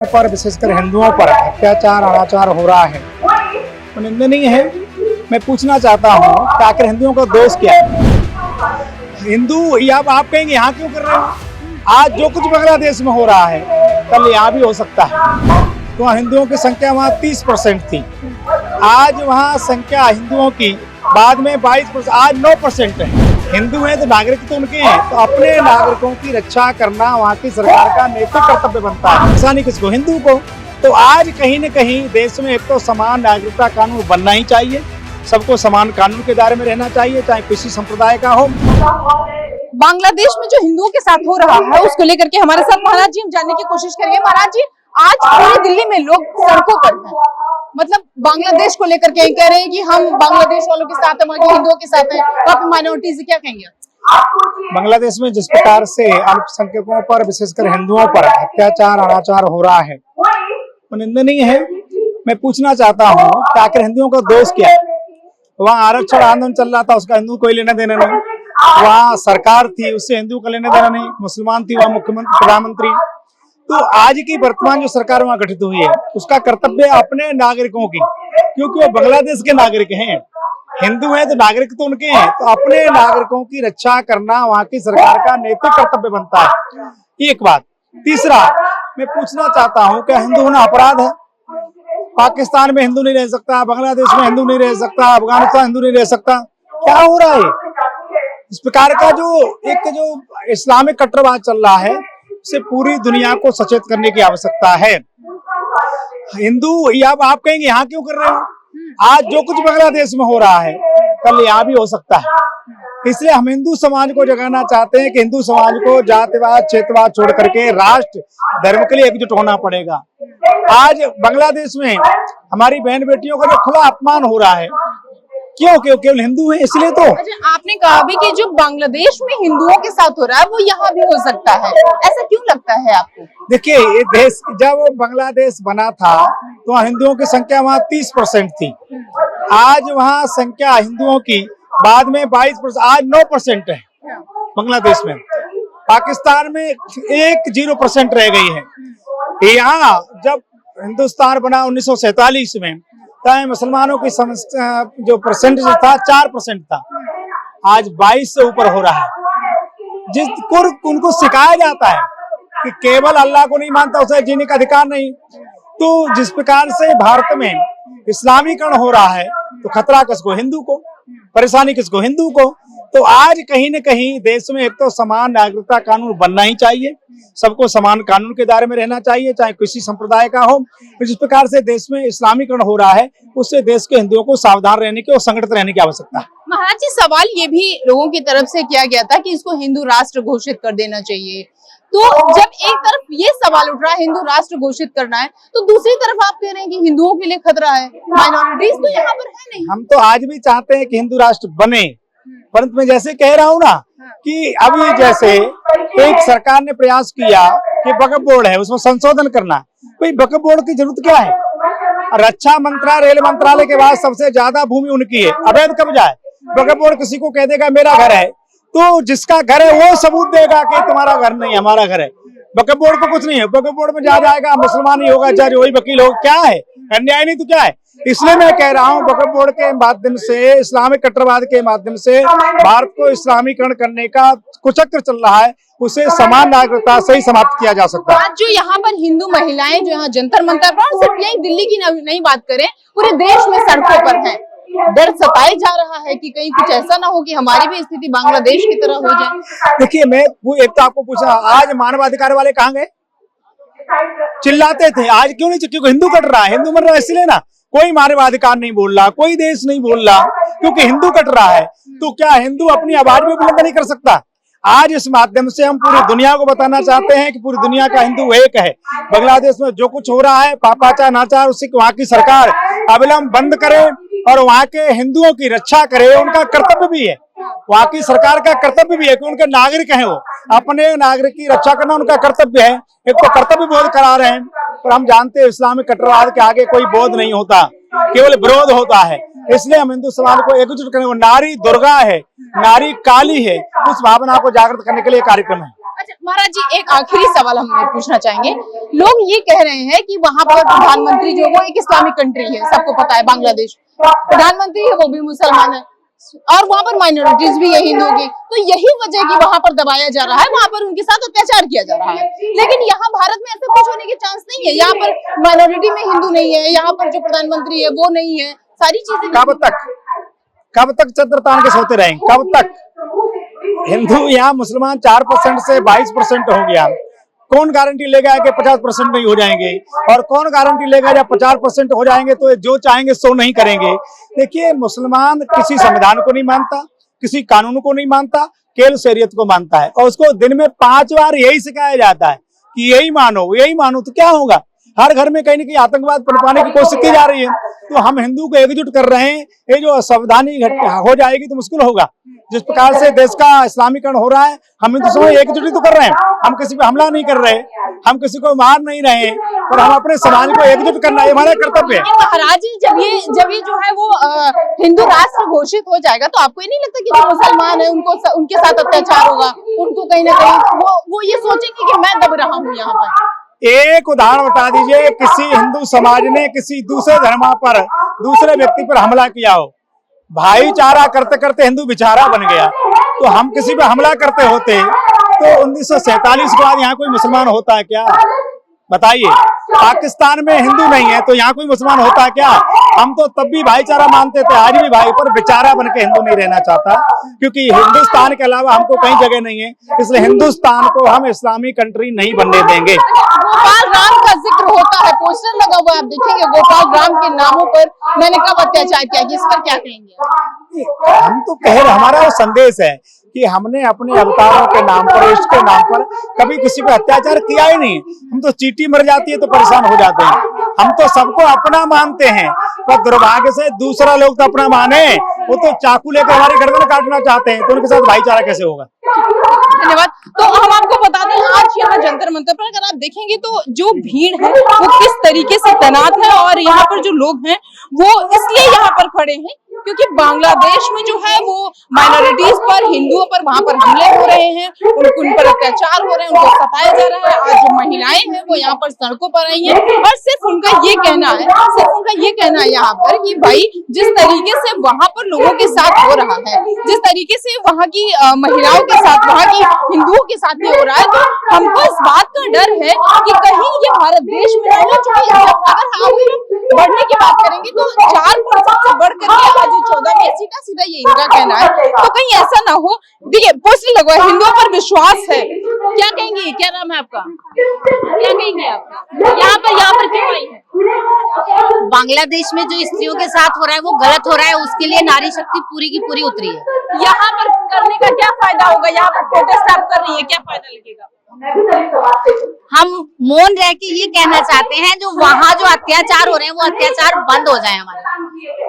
पर विशेषकर हिंदुओं पर अत्याचार अनाचार हो रहा है तो निंदनीय है। मैं पूछना चाहता हूँ कि आखिर हिंदुओं का दोष क्या है? हिंदू या आप कहेंगे यहाँ क्यों कर रहे हो? आज जो कुछ बांग्लादेश में हो रहा है कल यहाँ भी हो सकता है। तो हिंदुओं की संख्या वहाँ 30% थी, आज वहाँ संख्या हिंदुओं की बाद में 22%, आज 9% है। हिंदू हैं तो नागरिक तो उनके हैं, तो अपने नागरिकों की रक्षा करना वहाँ की सरकार का नैतिक कर्तव्य बनता है। नुकसानी किसको? हिंदू को। तो आज कहीं न कहीं देश में एक तो समान नागरिकता कानून बनना ही चाहिए, सबको समान कानून के दायरे में रहना चाहिए, चाहे किसी संप्रदाय का हो। बांग्लादेश में जो हिंदुओं के साथ हो रहा है उसको लेकर के हमारे साथ महाराज जी हम जानने की कोशिश करेंगे। महाराज जी, आज पूरी दिल्ली में लोग सड़कों पर हैं, मतलब बांग्लादेश को लेकर के कह रहे हैं कि हम बांग्लादेश वालों के साथ हैं, वहाँ के हिंदुओं के साथ हैं, तो आप माइनॉरिटीज से क्या कहेंगे? बांग्लादेश में जिस प्रकार से अल्पसंख्यकों पर विशेषकर हिंदुओं पर अत्याचार अनाचार हो रहा है वो निंदनीय है। मैं पूछना चाहता हूँ कि आखिर हिंदुओं का दोष क्या है? वहाँ आरक्षण आंदोलन चल रहा था, उसका हिंदू कोई लेना देना नहीं। वहाँ सरकार थी, उससे हिंदू का लेना देना नहीं। मुसलमान थी, वहाँ मुख्यमंत्री प्रधानमंत्री। तो आज की वर्तमान जो सरकार वहाँ गठित हुई है उसका कर्तव्य अपने नागरिकों की, क्योंकि वो बांग्लादेश के नागरिक हैं, हिंदू हैं तो नागरिक तो उनके हैं, तो अपने नागरिकों की रक्षा करना वहाँ की सरकार का नैतिक कर्तव्य बनता है। एक बात। तीसरा, मैं पूछना चाहता हूँ क्या हिंदू होना अपराध है? पाकिस्तान में हिंदू नहीं रह सकता, बांग्लादेश में हिंदू नहीं रह सकता, अफगानिस्तान हिंदू नहीं रह सकता? क्या हो रहा है? इस प्रकार का जो इस्लामिक कट्टरवाद चल रहा है से पूरी दुनिया को सचेत करने की आवश्यकता है। हिंदू या आप कहेंगे यहाँ क्यों कर रहे हो? आज जो कुछ बांग्लादेश में हो रहा है कल यहाँ भी हो सकता है। इसलिए हम हिंदू समाज को जगाना चाहते हैं कि हिंदू समाज को जातिवाद क्षेत्रवाद छोड़ करके राष्ट्र धर्म के लिए एकजुट होना पड़ेगा। आज बांग्लादेश में हमारी बहन बेटियों का जो खुला अपमान हो रहा है, क्यों? केवल हिंदू हैं इसलिए। तो आपने कहा भी कि जो बांग्लादेश में हिंदुओं के साथ हो रहा है वो यहाँ भी हो सकता है, ऐसा क्यों लगता है आपको? देखिए, ये देश जब बांग्लादेश बना था तो हिंदुओं की संख्या वहाँ 30% थी, आज वहाँ संख्या हिंदुओं की बाद में 22%, आज 9% है बांग्लादेश में। पाकिस्तान में 0% रह गई है। यहाँ जब हिंदुस्तान बना 1947 में, तब मुसलमानों की जो परसेंटेज था 4% था, आज 22 से ऊपर हो रहा है। जिसको उनको सिखाया जाता है कि केवल अल्लाह को नहीं मानता उसे जीने का अधिकार नहीं। तो जिस प्रकार से भारत में इस्लामीकरण हो रहा है तो खतरा किसको? हिंदू को। परेशानी किसको? हिंदू को। तो आज कहीं न कहीं देश में एक तो समान नागरिकता कानून बनना ही चाहिए, सबको समान कानून के दायरे में रहना चाहिए, चाहे किसी संप्रदाय का हो। जिस प्रकार से देश में इस्लामीकरण हो रहा है उससे देश के हिंदुओं को सावधान रहने की और संगठित रहने की आवश्यकता है। महाराज जी, सवाल ये भी लोगों की तरफ से किया गया था कि इसको हिंदू राष्ट्र घोषित कर देना चाहिए। तो जब एक तरफ ये सवाल उठ रहा है हिंदू राष्ट्र घोषित करना है, तो दूसरी तरफ आप कह रहे हैं कि हिंदुओं के लिए खतरा है, माइनॉरिटीज तो यहाँ पर है नहीं। हम तो आज भी चाहते हैं कि हिंदू राष्ट्र बने, परंतु मैं जैसे कह रहा हूँ ना कि अभी जैसे एक सरकार ने प्रयास किया कि वक्फ बोर्ड है उसमें संशोधन करना। भाई वक्फ बोर्ड की जरूरत क्या है? रक्षा मंत्रालय, रेल मंत्रालय के बाद सबसे ज्यादा भूमि उनकी है, अवैध कब्जा है। वक्फ बोर्ड किसी को कह देगा मेरा घर है, तो जिसका घर है वो सबूत देगा कि तुम्हारा घर नहीं, हमारा घर है। वक्फ बोर्ड को कुछ नहीं है, वक्फ बोर्ड में जाएगा मुसलमान ही होगा, जज वही वकील होगा, क्या है? अन्याय नहीं तो क्या है? इसलिए मैं कह रहा हूँ वक्फ बोर्ड के माध्यम से, इस्लामिक कट्टरवाद के माध्यम से भारत को इस्लामीकरण करने का कुचक्र चल रहा है, उसे समान नागरिकता से ही समाप्त किया जा सकता है। आज जो यहाँ पर हिंदू महिलाएं जो यहाँ जंतर मंतर पर, सिर्फ यही दिल्ली की नहीं बात करें, पूरे देश में सड़कों पर हैं, डर सताए जा रहा है कि कहीं कुछ ऐसा ना हो कि हमारी भी स्थिति बांग्लादेश की तरह हो जाए। देखिए, मैं एक तो आपको पूछा, आज मानवाधिकार वाले कहाँ गए? चिल्लाते थे, आज क्यों नहीं? क्योंकि हिंदू कट रहा है, हिंदू मर रहा है, इसलिए ना। कोई मानवाधिकार नहीं बोल रहा, कोई देश नहीं बोल रहा, क्योंकि हिंदू कट रहा है। तो क्या हिंदू अपनी आवाज भी बुलंद नहीं कर सकता? आज इस माध्यम से हम पूरी दुनिया को बताना चाहते हैं कि पूरी दुनिया का हिंदू एक है। बांग्लादेश में जो कुछ हो रहा है पापाचार नाचार, उससे वहाँ की सरकार अविलंब बंद करे और वहाँ के हिंदुओं की रक्षा करे, उनका कर्तव्य भी है। वहाँ की सरकार का कर्तव्य भी है कि उनके नागरिक हैं, वो अपने नागरिक की रक्षा करना उनका कर्तव्य है। एक तो कर्तव्य बोध करा रहे हैं, पर हम जानते हैं इस्लामिक कट्टरवाद के आगे कोई बोध नहीं होता, केवल विरोध होता है। इसलिए हम हिंदू समाज को एकजुट करें। वो नारी दुर्गा है, नारी काली है, उस भावना को जागृत करने के लिए कार्यक्रम है। अच्छा महाराज जी, एक आखिरी सवाल हम पूछना चाहेंगे। लोग ये कह रहे हैं कि वहां पर प्रधानमंत्री जो वो एक इस्लामिक कंट्री है, सबको पता है बांग्लादेश, प्रधानमंत्री है वो भी मुसलमान है और वहां पर माइनॉरिटीज भी है हिंदुओं की, तो यही वजह कि वहां पर दबाया जा रहा है, वहां पर उनके साथ अत्याचार किया जा रहा है। लेकिन यहाँ भारत में ऐसा कुछ होने के चांस नहीं है, यहाँ पर माइनॉरिटी में हिंदू नहीं है, यहाँ पर जो प्रधानमंत्री है वो नहीं है, सारी चीजें। कब तक चंद्र तान के सोते रहेंगे? कब तक? हिंदू यहाँ मुसलमान 4% से 22% हो गया। कौन गारंटी लेगा कि 50% नहीं हो जाएंगे, और कौन गारंटी लेगा जब 50% हो जाएंगे तो जो चाहेंगे सो नहीं करेंगे। देखिए, मुसलमान किसी संविधान को नहीं मानता, किसी कानून को नहीं मानता, केवल शरीयत को मानता है, और उसको दिन में 5 बार यही सिखाया जाता है कि यही मानो। तो क्या होगा? हर घर में कहीं न कहीं आतंकवाद पनपाने की कोशिश की जा रही है। तो हम हिंदू को एकजुट कर रहे हैं, ये जो सावधानी हो जाएगी तो मुश्किल होगा। जिस प्रकार से देश का इस्लामीकरण हो रहा है, हम हिंदू समाज एकजुट ही तो कर रहे हैं। हम किसी पे हमला नहीं कर रहे, हम किसी को मार नहीं रहे, और हम अपने समाज को एकजुट करना है, हमारा कर्तव्य है। महाराज जी, जब ये जो है वो हिंदू राष्ट्र घोषित हो जाएगा तो आपको ये नहीं लगता कि जो मुसलमान है उनके साथ अत्याचार होगा, उनको कहीं ना कहीं वो ये सोचेंगे कि मैं दब रहा हूँ यहाँ पर? एक उदाहरण बता दीजिए, किसी हिंदू समाज ने किसी दूसरे धर्म पर, दूसरे व्यक्ति पर हमला किया हो। भाईचारा करते करते हिंदू बेचारा बन गया। तो हम किसी पे हमला करते होते तो 1947 के बाद यहाँ कोई मुसलमान होता है क्या? बताइए। पाकिस्तान में हिंदू नहीं है तो यहाँ कोई मुसलमान होता है क्या? हम तो तब भी भाईचारा मानते थे, आज भी भाई, पर बेचारा बन के हिंदू नहीं रहना चाहता, क्योंकि हिंदुस्तान के अलावा हमको कहीं जगह नहीं है। इसलिए हिंदुस्तान को हम इस्लामी कंट्री नहीं बनने देंगे। गोपाल राम का जिक्र होता है, पोस्टर लगा हुआ है, आप देखेंगे गोपाल राम के नामों पर मैंने कब अत्याचार किया, इस पर क्या कहेंगे? हम तो कह रहे, हमारा वो संदेश है कि हमने अपने अवतारों के नाम पर, इष्ट के नाम पर कभी किसी पे अत्याचार किया ही नहीं। हम तो चींटी मर जाती है तो परेशान हो जाते हैं। हम तो सबको अपना मानते हैं, पर दुर्भाग्य से दूसरा लोग तो अपना माने, वो तो चाकू लेकर हमारी गर्दन काटना चाहते हैं, तो उनके साथ भाईचारा कैसे होगा? धन्यवाद। तो हम आपको बता दें, आज यहाँ जंतर मंतर पर अगर आप देखेंगे तो जो भीड़ है वो किस तरीके से तैनात है, और यहाँ पर जो लोग हैं वो इसलिए यहाँ पर खड़े हैं क्योंकि बांग्लादेश में जो है वो माइनॉरिटीज पर, हिंदुओं पर वहां पर हमले हो रहे हैं, उन पर अत्याचार हो रहे हैं, उनको सताया जा रहा है। आज जो महिलाएं हैं वो यहाँ पर सड़कों पर आई हैं, और सिर्फ उनका ये कहना है यहाँ पर कि भाई जिस तरीके से वहां पर लोगों के साथ हो रहा है, जिस तरीके से वहां की महिलाओं के साथ, वहां की हिंदुओं के साथ भी हो रहा है, तो हमको इस बात का डर है कि कहीं ये भारत देश में ना हो चुकी है। अगर हम बढ़ने की बात करेंगे तो 4% से बढ़ करके 14 में सीधा सीधा ये इनका कहना है, तो कहीं ऐसा ना हो। देखिए, पोस्टर लगा है, हिंदुओं पर विश्वास है। क्या कहेंगे? क्या नाम है आपका? क्या कहेंगे आप? यहाँ पर क्यों आई है? बांग्लादेश में जो स्त्रियों के साथ हो रहा है वो गलत हो रहा है, उसके लिए नारी शक्ति पूरी की पूरी उतरी है। यहाँ पर करने का क्या फायदा होगा? यहाँ पर प्रोटेस्ट आप कर रही है, क्या फायदा लगेगा? हम मौन रह के ये कहना चाहते हैं, जो वहाँ जो अत्याचार हो रहे हैं वो अत्याचार बंद हो जाए,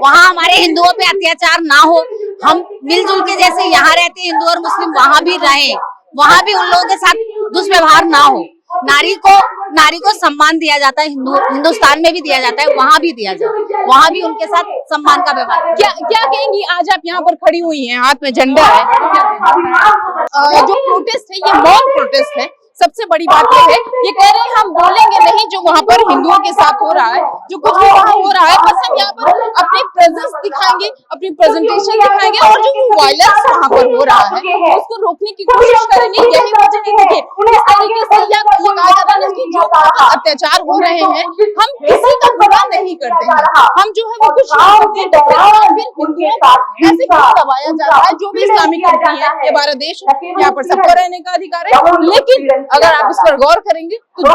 वहाँ हमारे हिंदुओं पे अत्याचार ना हो। हम मिलजुल के जैसे यहाँ रहते हैं हिंदू और मुस्लिम, वहाँ भी रहें, वहाँ भी उन लोगों के साथ दुष्व्यवहार ना हो। नारी को सम्मान दिया जाता है, हिंदुस्तान में भी दिया जाता है, वहाँ भी दिया जाए, वहाँ भी उनके साथ सम्मान का व्यवहार। क्या कहेंगी? आज आप यहाँ पर खड़ी हुई हैं, हाथ में झंडा है, जो प्रोटेस्ट है ये मौन प्रोटेस्ट है। सबसे बड़ी बात यह है, ये कह रहे हैं हम बोलेंगे नहीं जो वहाँ पर हिंदुओं के साथ हो रहा है, जो कुछ भी वहाँ हो रहा है, बस हम यहाँ पर अपनी प्रेजेंस दिखाएंगे, अपनी प्रेजेंटेशन दिखाएंगे, और जो वायलेंस वहाँ पर हो रहा है उसको रोकने की कोशिश करेंगे। यही वजह है कि इस तरीके से ये कहा जाता है कि जो अत्याचार हो रहे हैं हम किसी का बुरा नहीं करते हैं, हम जो है वो कुछ नहीं करते, फिर हिंदुओं को ऐसे क्यों दबाया जा रहा है? जो भी इस्लामिक कंट्री है, ये भारत देश, यहाँ पर सबको रहने का अधिकार है, लेकिन अगर आप इस पर गौर करेंगे तो जो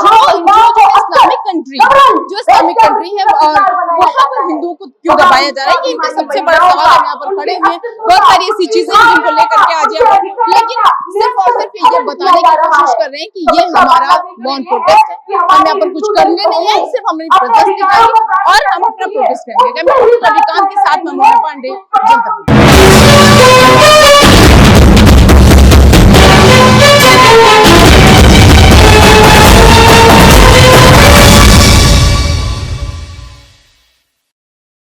इस्लामिक कंट्री है और वहाँ पर हिंदुओं को क्यों दबाया जा रहा है, ये इनका सबसे बड़ा सवाल है। यहाँ पर खड़े हुए हैं, बहुत सारी ऐसी चीजें जिनको लेकर के आज यहाँ पर, लेकिन सिर्फ और सिर्फ ये बताने की कोशिश कर रहे हैं कि ये हमारा मौन प्रोटेस्ट है, हम यहाँ पर कुछ करने नहीं है, सिर्फ हमने प्रोटेस्ट दिखाई और हम अपना प्रोटेस्ट करेंगे। रविकांत के साथ में मोहन पांडे, जनता।